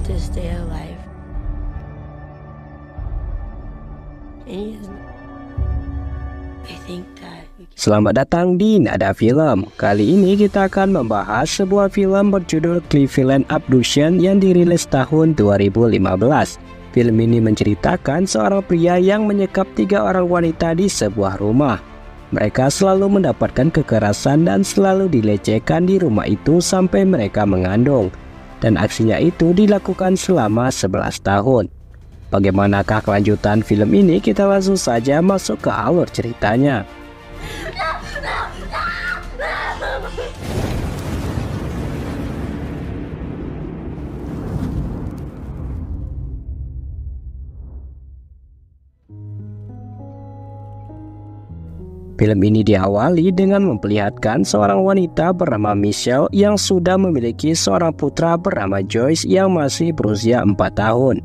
to stay alive. And I think that Selamat datang di Nada Film. Kali ini kita akan membahas sebuah film berjudul Cleveland Abduction yang dirilis tahun 2015. Film ini menceritakan seorang pria yang menyekap 3 orang wanita di sebuah rumah. Mereka selalu mendapatkan kekerasan dan selalu dilecehkan di rumah itu sampai mereka mengandung. Dan aksinya itu dilakukan selama 11 tahun. Bagaimanakah kelanjutan film ini? Kita langsung saja masuk ke alur ceritanya. Film ini diawali dengan memperlihatkan seorang wanita bernama Michelle yang sudah memiliki seorang putra bernama Joyce yang masih berusia 4 tahun.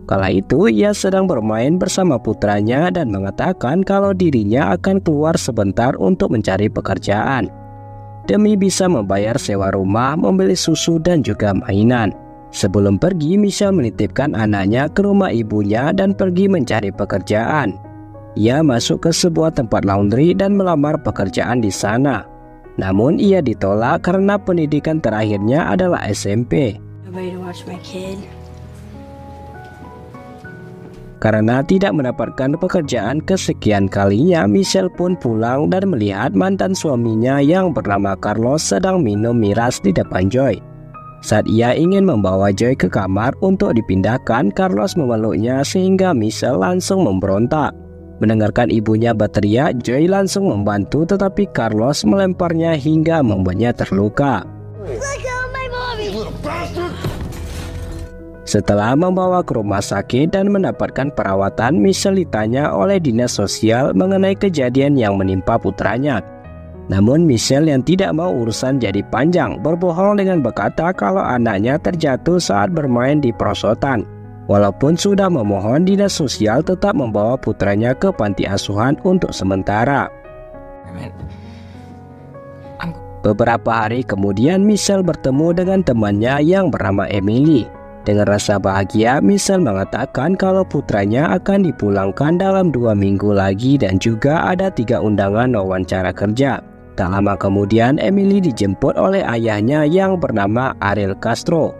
Kala itu ia sedang bermain bersama putranya dan mengatakan kalau dirinya akan keluar sebentar untuk mencari pekerjaan demi bisa membayar sewa rumah, membeli susu dan juga mainan. Sebelum pergi, Michelle menitipkan anaknya ke rumah ibunya dan pergi mencari pekerjaan. Ia masuk ke sebuah tempat laundry dan melamar pekerjaan di sana. Namun ia ditolak karena pendidikan terakhirnya adalah SMP. nobody to watch my kid. Karena tidak mendapatkan pekerjaan kesekian kalinya, Michelle pun pulang dan melihat mantan suaminya yang bernama Carlos sedang minum miras di depan Joy. Saat ia ingin membawa Joy ke kamar untuk dipindahkan, Carlos memeluknya sehingga Michelle langsung memberontak. Mendengarkan ibunya berteriak, Joy langsung membantu tetapi Carlos melemparnya hingga membuatnya terluka. Setelah membawa ke rumah sakit dan mendapatkan perawatan, Michelle ditanya oleh dinas sosial mengenai kejadian yang menimpa putranya. Namun Michelle yang tidak mau urusan jadi panjang, berbohong dengan berkata kalau anaknya terjatuh saat bermain di perosotan. Walaupun sudah memohon, dinas sosial tetap membawa putranya ke panti asuhan untuk sementara. Beberapa hari kemudian Michelle bertemu dengan temannya yang bernama Emily. Dengan rasa bahagia, Michelle mengatakan kalau putranya akan dipulangkan dalam 2 minggu lagi dan juga ada 3 undangan wawancara kerja. Tak lama kemudian Emily dijemput oleh ayahnya yang bernama Ariel Castro.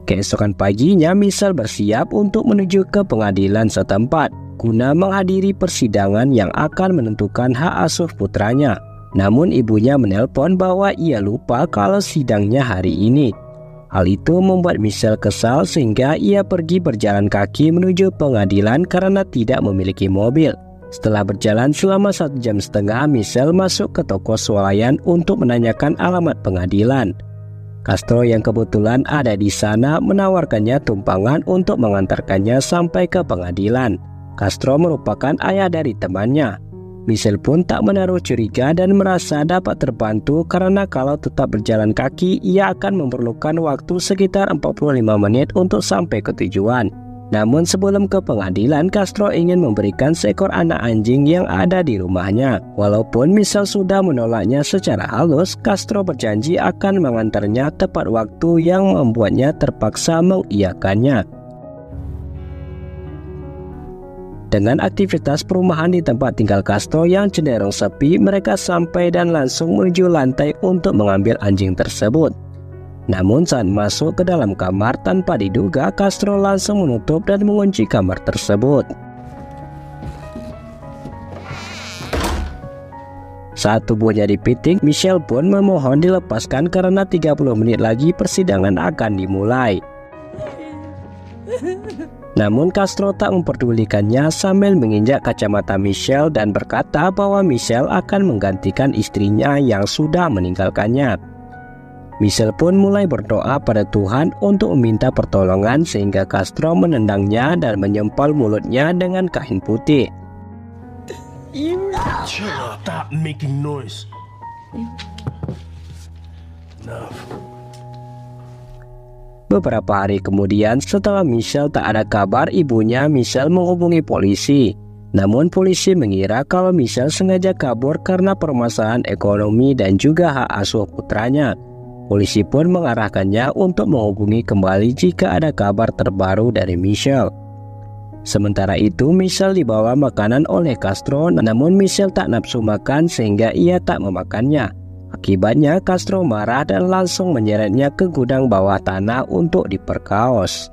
Keesokan paginya Michelle bersiap untuk menuju ke pengadilan setempat guna menghadiri persidangan yang akan menentukan hak asuh putranya. Namun ibunya menelpon bahwa ia lupa kalau sidangnya hari ini. Hal itu membuat Michelle kesal sehingga ia pergi berjalan kaki menuju pengadilan karena tidak memiliki mobil. Setelah berjalan selama 1,5 jam, Michelle masuk ke toko swalayan untuk menanyakan alamat pengadilan. Castro yang kebetulan ada di sana menawarkannya tumpangan untuk mengantarkannya sampai ke pengadilan. Castro merupakan ayah dari temannya. Michelle pun tak menaruh curiga dan merasa dapat terbantu karena kalau tetap berjalan kaki, ia akan memerlukan waktu sekitar 45 menit untuk sampai ke tujuan. Namun sebelum ke pengadilan, Castro ingin memberikan seekor anak anjing yang ada di rumahnya. Walaupun Michelle sudah menolaknya secara halus, Castro berjanji akan mengantarnya tepat waktu yang membuatnya terpaksa mengiyakannya. Dengan aktivitas perumahan di tempat tinggal Castro yang cenderung sepi, mereka sampai dan langsung menuju lantai untuk mengambil anjing tersebut. Namun saat masuk ke dalam kamar, tanpa diduga Castro langsung menutup dan mengunci kamar tersebut. Saat tubuhnya dipiting, Michelle pun memohon dilepaskan karena 30 menit lagi persidangan akan dimulai. Namun Castro tak memperdulikannya sambil menginjak kacamata Michelle dan berkata bahwa Michelle akan menggantikan istrinya yang sudah meninggalkannya. Michelle pun mulai berdoa pada Tuhan untuk meminta pertolongan sehingga Castro menendangnya dan menyempal mulutnya dengan kain putih. Stop making noise. Enough. Beberapa hari kemudian, setelah Michelle tak ada kabar, ibunya Michelle menghubungi polisi. Namun polisi mengira kalau Michelle sengaja kabur karena permasalahan ekonomi dan juga hak asuh putranya. Polisi pun mengarahkannya untuk menghubungi kembali jika ada kabar terbaru dari Michelle. Sementara itu, Michelle dibawa makanan oleh Castro, namun Michelle tak nafsu makan sehingga ia tak memakannya. Akibatnya, Castro marah dan langsung menyeretnya ke gudang bawah tanah untuk diperkaos.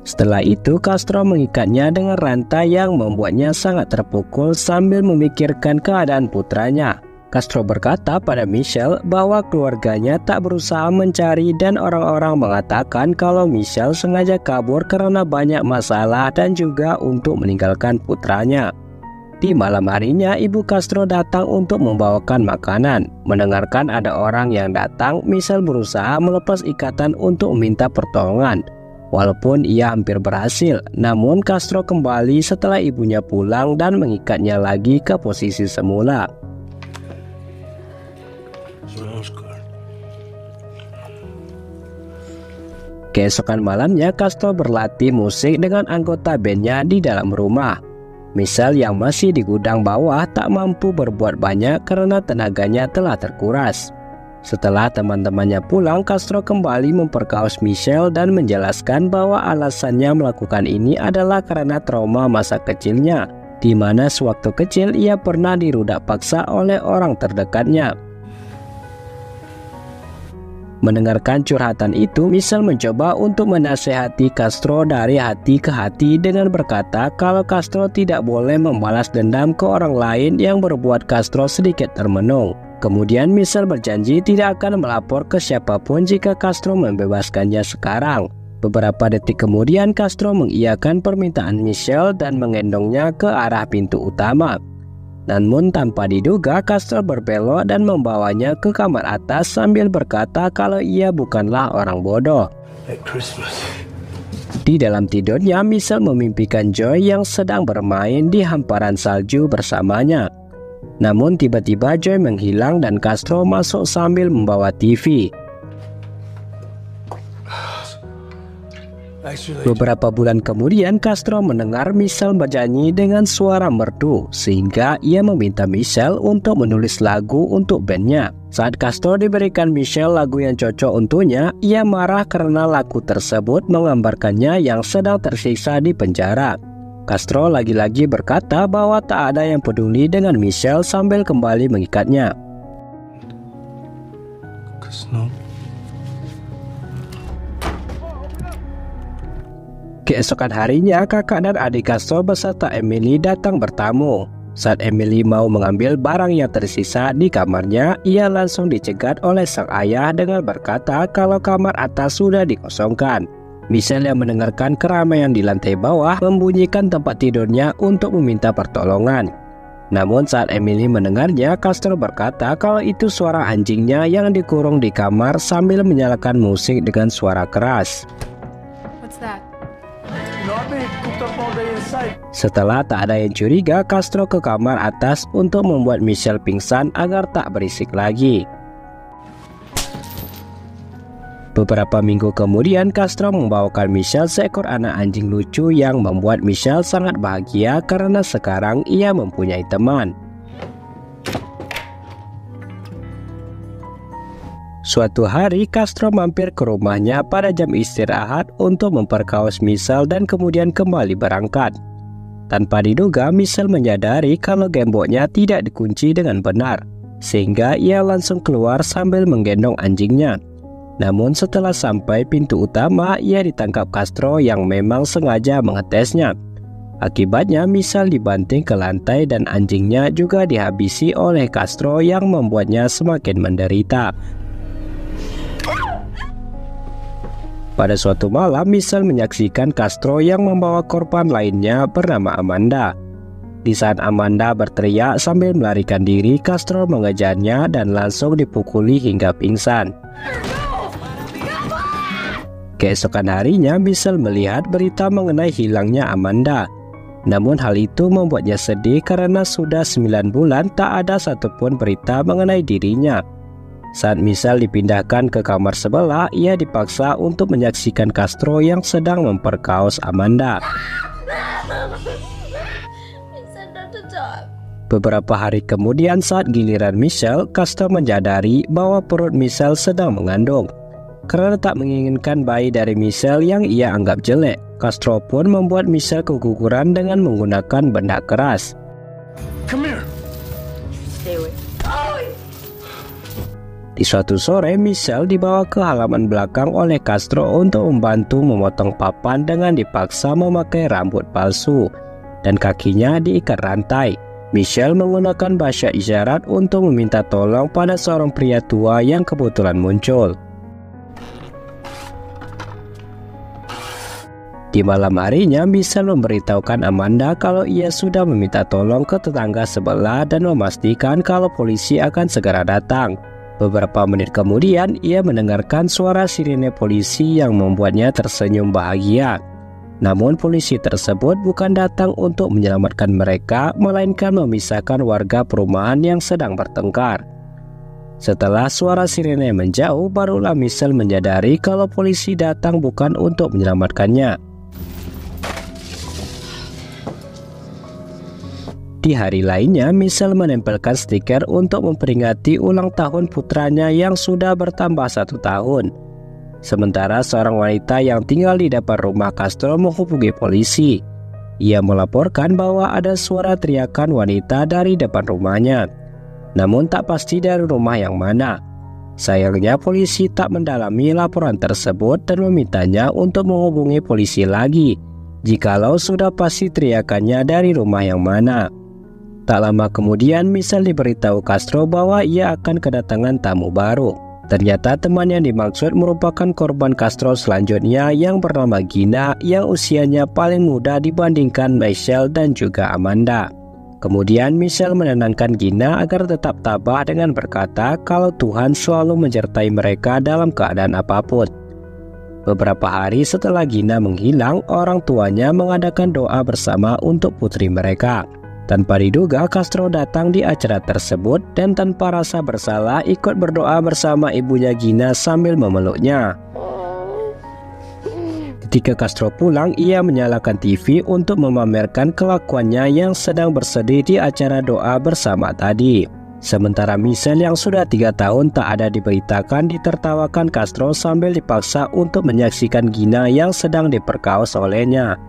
Setelah itu, Castro mengikatnya dengan rantai yang membuatnya sangat terpukul sambil memikirkan keadaan putranya. Castro berkata pada Michelle bahwa keluarganya tak berusaha mencari dan orang-orang mengatakan kalau Michelle sengaja kabur karena banyak masalah dan juga untuk meninggalkan putranya. Di malam harinya, ibu Castro datang untuk membawakan makanan. Mendengarkan ada orang yang datang, Michelle berusaha melepas ikatan untuk meminta pertolongan. Walaupun ia hampir berhasil, namun Castro kembali setelah ibunya pulang dan mengikatnya lagi ke posisi semula. Keesokan malamnya, Castro berlatih musik dengan anggota bandnya di dalam rumah. Michelle yang masih di gudang bawah tak mampu berbuat banyak karena tenaganya telah terkuras. Setelah teman-temannya pulang, Castro kembali memperkaos Michelle dan menjelaskan bahwa alasannya melakukan ini adalah karena trauma masa kecilnya, di mana sewaktu kecil ia pernah dirudak paksa oleh orang terdekatnya. Mendengarkan curhatan itu, Michelle mencoba untuk menasehati Castro dari hati ke hati dengan berkata kalau Castro tidak boleh membalas dendam ke orang lain yang berbuat Castro sedikit termenung. Kemudian Michelle berjanji tidak akan melapor ke siapapun jika Castro membebaskannya sekarang. Beberapa detik kemudian Castro mengiyakan permintaan Michelle dan mengendongnya ke arah pintu utama. Namun tanpa diduga, Castro berbelok dan membawanya ke kamar atas sambil berkata kalau ia bukanlah orang bodoh. Di dalam tidurnya, Michelle memimpikan Joy yang sedang bermain di hamparan salju bersamanya. Namun tiba-tiba Joy menghilang dan Castro masuk sambil membawa TV. Beberapa bulan kemudian, Castro mendengar Michelle bernyanyi dengan suara merdu, sehingga ia meminta Michelle untuk menulis lagu untuk bandnya. Saat Castro diberikan Michelle lagu yang cocok untuknya, ia marah karena lagu tersebut menggambarkannya yang sedang tersiksa di penjara. Castro lagi-lagi berkata bahwa tak ada yang peduli dengan Michelle sambil kembali mengikatnya. Keesokan harinya, kakak dan adik Castro beserta Emily datang bertamu. Saat Emily mau mengambil barang yang tersisa di kamarnya, ia langsung dicegat oleh sang ayah dengan berkata kalau kamar atas sudah dikosongkan. Michelle yang mendengarkan keramaian di lantai bawah membunyikan tempat tidurnya untuk meminta pertolongan. Namun saat Emily mendengarnya, Castro berkata kalau itu suara anjingnya yang dikurung di kamar sambil menyalakan musik dengan suara keras. What's that? Setelah tak ada yang curiga, Castro ke kamar atas untuk membuat Michelle pingsan agar tak berisik lagi. Beberapa minggu kemudian, Castro membawakan Michelle seekor anak anjing lucu yang membuat Michelle sangat bahagia karena sekarang ia mempunyai teman. Suatu hari, Castro mampir ke rumahnya pada jam istirahat untuk memperkaos Michelle dan kemudian kembali berangkat. Tanpa diduga, Michelle menyadari kalau gemboknya tidak dikunci dengan benar, sehingga ia langsung keluar sambil menggendong anjingnya. Namun setelah sampai pintu utama, ia ditangkap Castro yang memang sengaja mengetesnya. Akibatnya, Michelle dibanting ke lantai dan anjingnya juga dihabisi oleh Castro yang membuatnya semakin menderita. Pada suatu malam, Michelle menyaksikan Castro yang membawa korban lainnya bernama Amanda. Di saat Amanda berteriak sambil melarikan diri, Castro mengejarnya dan langsung dipukuli hingga pingsan. Keesokan harinya, Michelle melihat berita mengenai hilangnya Amanda. Namun hal itu membuatnya sedih karena sudah 9 bulan tak ada satupun berita mengenai dirinya. Saat Michelle dipindahkan ke kamar sebelah, ia dipaksa untuk menyaksikan Castro yang sedang memperkaos Amanda. Beberapa hari kemudian saat giliran Michelle, Castro menyadari bahwa perut Michelle sedang mengandung. Karena tak menginginkan bayi dari Michelle yang ia anggap jelek, Castro pun membuat Michelle keguguran dengan menggunakan benda keras. Come here. Stay away. Di suatu sore, Michelle dibawa ke halaman belakang oleh Castro untuk membantu memotong papan dengan dipaksa memakai rambut palsu, dan kakinya diikat rantai. Michelle menggunakan bahasa isyarat untuk meminta tolong pada seorang pria tua yang kebetulan muncul. Di malam harinya, Michelle memberitahukan Amanda kalau ia sudah meminta tolong ke tetangga sebelah dan memastikan kalau polisi akan segera datang. Beberapa menit kemudian, ia mendengarkan suara sirine polisi yang membuatnya tersenyum bahagia. Namun polisi tersebut bukan datang untuk menyelamatkan mereka, melainkan memisahkan warga perumahan yang sedang bertengkar. Setelah suara sirene menjauh, barulah Michelle menyadari kalau polisi datang bukan untuk menyelamatkannya. Di hari lainnya, Michelle menempelkan stiker untuk memperingati ulang tahun putranya yang sudah bertambah 1 tahun. Sementara seorang wanita yang tinggal di depan rumah Castro menghubungi polisi. Ia melaporkan bahwa ada suara teriakan wanita dari depan rumahnya, namun tak pasti dari rumah yang mana. Sayangnya polisi tak mendalami laporan tersebut dan memintanya untuk menghubungi polisi lagi jikalau sudah pasti teriakannya dari rumah yang mana. Tak lama kemudian, Michelle diberitahu Castro bahwa ia akan kedatangan tamu baru. Ternyata teman yang dimaksud merupakan korban Castro selanjutnya yang bernama Gina, yang usianya paling muda dibandingkan Michelle dan juga Amanda. Kemudian Michelle menenangkan Gina agar tetap tabah dengan berkata kalau Tuhan selalu menyertai mereka dalam keadaan apapun. Beberapa hari setelah Gina menghilang, orang tuanya mengadakan doa bersama untuk putri mereka. Tanpa diduga, Castro datang di acara tersebut dan tanpa rasa bersalah ikut berdoa bersama ibunya Gina sambil memeluknya. Ketika Castro pulang, ia menyalakan TV untuk memamerkan kelakuannya yang sedang bersedih di acara doa bersama tadi. Sementara Michelle yang sudah 3 tahun tak ada diberitakan ditertawakan Castro sambil dipaksa untuk menyaksikan Gina yang sedang diperkaos olehnya.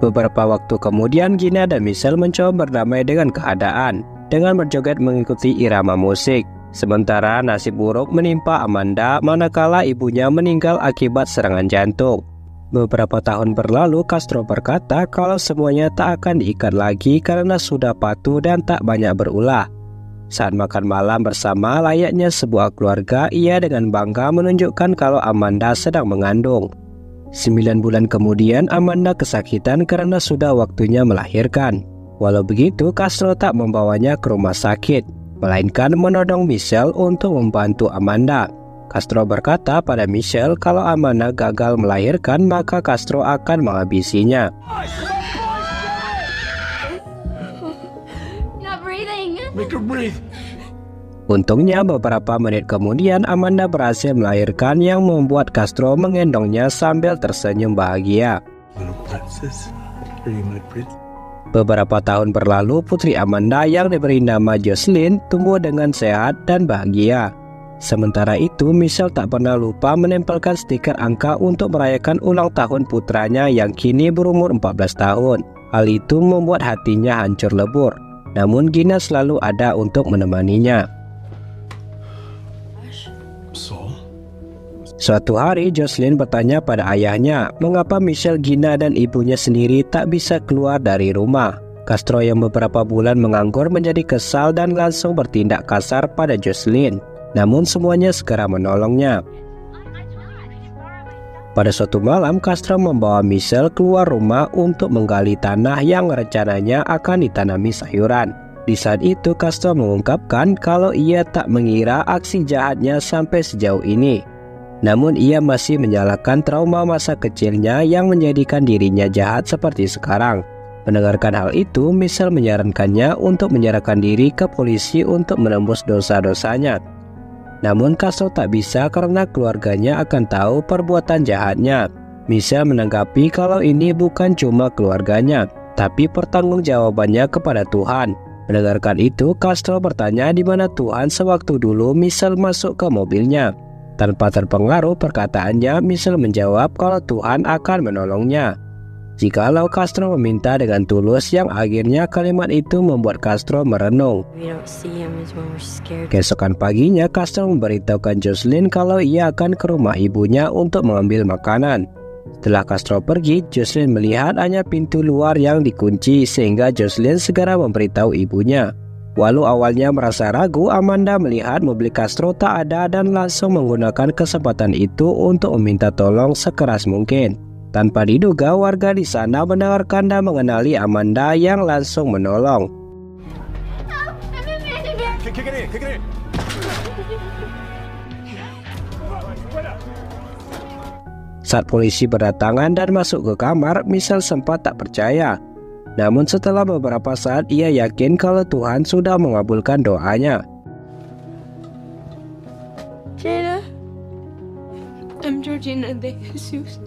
Beberapa waktu kemudian, Gina dan Michelle mencoba berdamai dengan keadaan dengan berjoget mengikuti irama musik. Sementara nasib buruk menimpa Amanda manakala ibunya meninggal akibat serangan jantung. Beberapa tahun berlalu, Castro berkata kalau semuanya tak akan diikat lagi karena sudah patuh dan tak banyak berulah. Saat makan malam bersama layaknya sebuah keluarga, ia dengan bangga menunjukkan kalau Amanda sedang mengandung. 9 bulan kemudian, Amanda kesakitan karena sudah waktunya melahirkan. Walau begitu, Castro tak membawanya ke rumah sakit, melainkan menodong Michelle untuk membantu Amanda. Castro berkata pada Michelle kalau Amanda gagal melahirkan, maka Castro akan menghabisinya. Not breathing. Make her breathe. Untungnya beberapa menit kemudian Amanda berhasil melahirkan yang membuat Castro menggendongnya sambil tersenyum bahagia. Little princess, are you my prince? Beberapa tahun berlalu, putri Amanda yang diberi nama Jocelyn tumbuh dengan sehat dan bahagia. Sementara itu, Michelle tak pernah lupa menempelkan stiker angka untuk merayakan ulang tahun putranya yang kini berumur 14 tahun. Hal itu membuat hatinya hancur lebur. Namun Gina selalu ada untuk menemaninya. Suatu hari, Jocelyn bertanya pada ayahnya mengapa Michelle, Gina, dan ibunya sendiri tak bisa keluar dari rumah. Castro yang beberapa bulan menganggur menjadi kesal dan langsung bertindak kasar pada Jocelyn. Namun semuanya segera menolongnya. Pada suatu malam, Castro membawa Michelle keluar rumah untuk menggali tanah yang rencananya akan ditanami sayuran. Di saat itu, Castro mengungkapkan kalau ia tak mengira aksi jahatnya sampai sejauh ini. Namun ia masih menyalahkan trauma masa kecilnya yang menjadikan dirinya jahat seperti sekarang. Mendengarkan hal itu, Michelle menyarankannya untuk menyerahkan diri ke polisi untuk menembus dosa-dosanya. Namun Castro tak bisa karena keluarganya akan tahu perbuatan jahatnya. Michelle menanggapi kalau ini bukan cuma keluarganya, tapi pertanggungjawabannya kepada Tuhan. Mendengarkan itu, Castro bertanya di mana Tuhan sewaktu dulu Michelle masuk ke mobilnya. Tanpa terpengaruh perkataannya, Michelle menjawab kalau Tuhan akan menolongnya. Jikalau Castro meminta dengan tulus, yang akhirnya kalimat itu membuat Castro merenung. Keesokan paginya, Castro memberitahukan Jocelyn kalau ia akan ke rumah ibunya untuk mengambil makanan. Setelah Castro pergi, Jocelyn melihat hanya pintu luar yang dikunci sehingga Jocelyn segera memberitahu ibunya. Walau awalnya merasa ragu, Amanda melihat mobil Castro tak ada dan langsung menggunakan kesempatan itu untuk meminta tolong sekeras mungkin. Tanpa diduga, warga di sana mendengarkan dan mengenali Amanda yang langsung menolong. Saat polisi berdatangan dan masuk ke kamar, Michelle sempat tak percaya. Namun setelah beberapa saat, ia yakin kalau Tuhan sudah mengabulkan doanya. Jada, I'm Georgina de Jesus.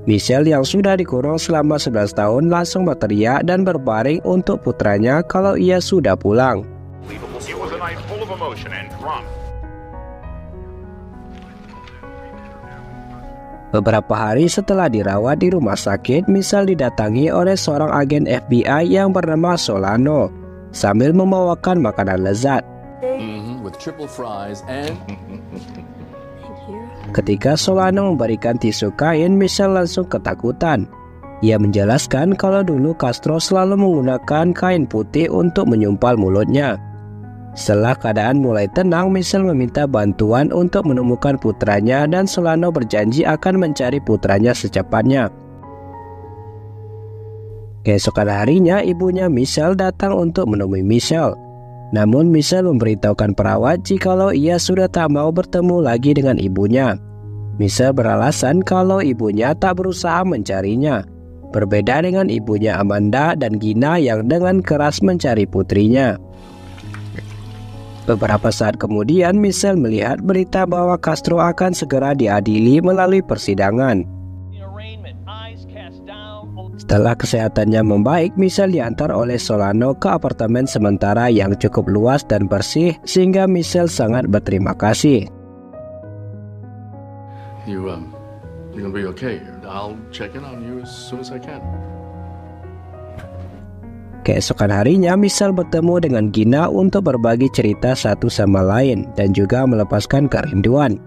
Michelle yang sudah dikurung selama 11 tahun langsung berteriak dan berbaring untuk putranya kalau ia sudah pulang. Beberapa hari setelah dirawat di rumah sakit, Michelle didatangi oleh seorang agen FBI yang bernama Solano sambil membawakan makanan lezat. With triple fries and Ketika Solano memberikan tisu kain, Michelle langsung ketakutan. Ia menjelaskan kalau dulu Castro selalu menggunakan kain putih untuk menyumpal mulutnya. Setelah keadaan mulai tenang, Michelle meminta bantuan untuk menemukan putranya dan Solano berjanji akan mencari putranya secepatnya. Keesokan harinya, ibunya Michelle datang untuk menemui Michelle. Namun Michelle memberitahukan perawat jikalau ia sudah tak mau bertemu lagi dengan ibunya. Michelle beralasan kalau ibunya tak berusaha mencarinya. Berbeda dengan ibunya Amanda dan Gina yang dengan keras mencari putrinya. Beberapa saat kemudian, Michelle melihat berita bahwa Castro akan segera diadili melalui persidangan. Setelah kesehatannya membaik, Michelle diantar oleh Solano ke apartemen sementara yang cukup luas dan bersih sehingga Michelle sangat berterima kasih. you're gonna be okay. I'll check in on you as soon as I can. Keesokan harinya, Michelle bertemu dengan Gina untuk berbagi cerita satu sama lain dan juga melepaskan kerinduan.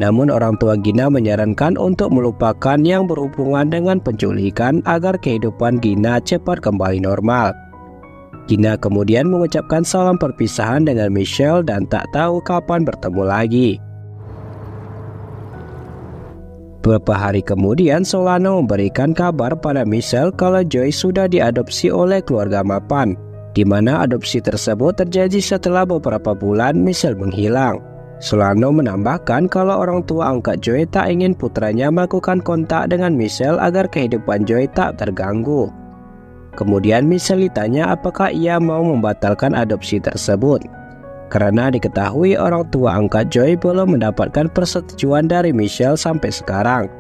Namun orang tua Gina menyarankan untuk melupakan yang berhubungan dengan penculikan agar kehidupan Gina cepat kembali normal. Gina kemudian mengucapkan salam perpisahan dengan Michelle dan tak tahu kapan bertemu lagi. Beberapa hari kemudian, Solano memberikan kabar pada Michelle kalau Joy sudah diadopsi oleh keluarga mapan, di mana adopsi tersebut terjadi setelah beberapa bulan Michelle menghilang. Solano menambahkan kalau orang tua angkat Joy tak ingin putranya melakukan kontak dengan Michelle agar kehidupan Joy tak terganggu. Kemudian Michelle ditanya apakah ia mau membatalkan adopsi tersebut. Karena diketahui orang tua angkat Joy belum mendapatkan persetujuan dari Michelle sampai sekarang.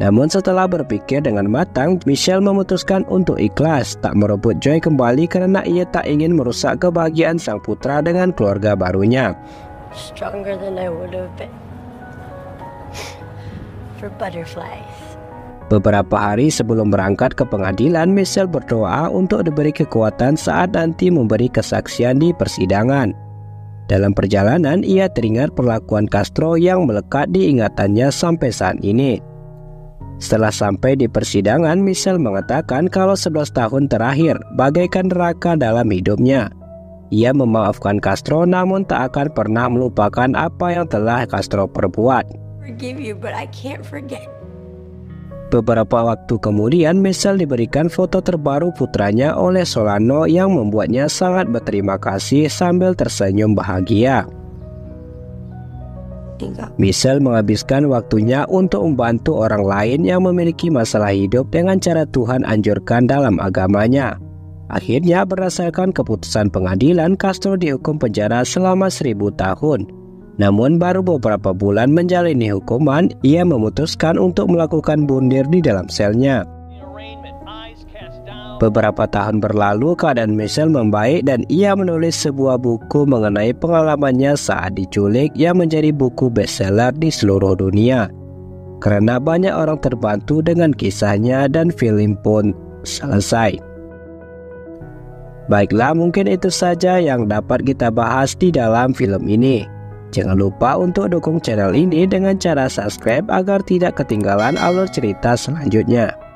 Namun setelah berpikir dengan matang, Michelle memutuskan untuk ikhlas tak merebut Joy kembali karena ia tak ingin merusak kebahagiaan sang putra dengan keluarga barunya. Stronger than I would have been for butterflies. Beberapa hari sebelum berangkat ke pengadilan, Michelle berdoa untuk diberi kekuatan saat nanti memberi kesaksian di persidangan. Dalam perjalanan, ia teringat perlakuan Castro yang melekat di ingatannya sampai saat ini. Setelah sampai di persidangan, Michelle mengatakan kalau 11 tahun terakhir bagaikan neraka dalam hidupnya. Ia memaafkan Castro namun tak akan pernah melupakan apa yang telah Castro perbuat. Forgive you, but I can't forget. Beberapa waktu kemudian, Michelle diberikan foto terbaru putranya oleh Solano yang membuatnya sangat berterima kasih sambil tersenyum bahagia. Michelle menghabiskan waktunya untuk membantu orang lain yang memiliki masalah hidup dengan cara Tuhan anjurkan dalam agamanya. Akhirnya, berdasarkan keputusan pengadilan, Castro dihukum penjara selama 1000 tahun. Namun baru beberapa bulan menjalani hukuman, ia memutuskan untuk melakukan bunuh diri di dalam selnya. Beberapa tahun berlalu, keadaan Michelle membaik dan ia menulis sebuah buku mengenai pengalamannya saat diculik yang menjadi buku bestseller di seluruh dunia. Karena banyak orang terbantu dengan kisahnya dan film pun selesai. Baiklah, mungkin itu saja yang dapat kita bahas di dalam film ini. Jangan lupa untuk dukung channel ini dengan cara subscribe agar tidak ketinggalan alur cerita selanjutnya.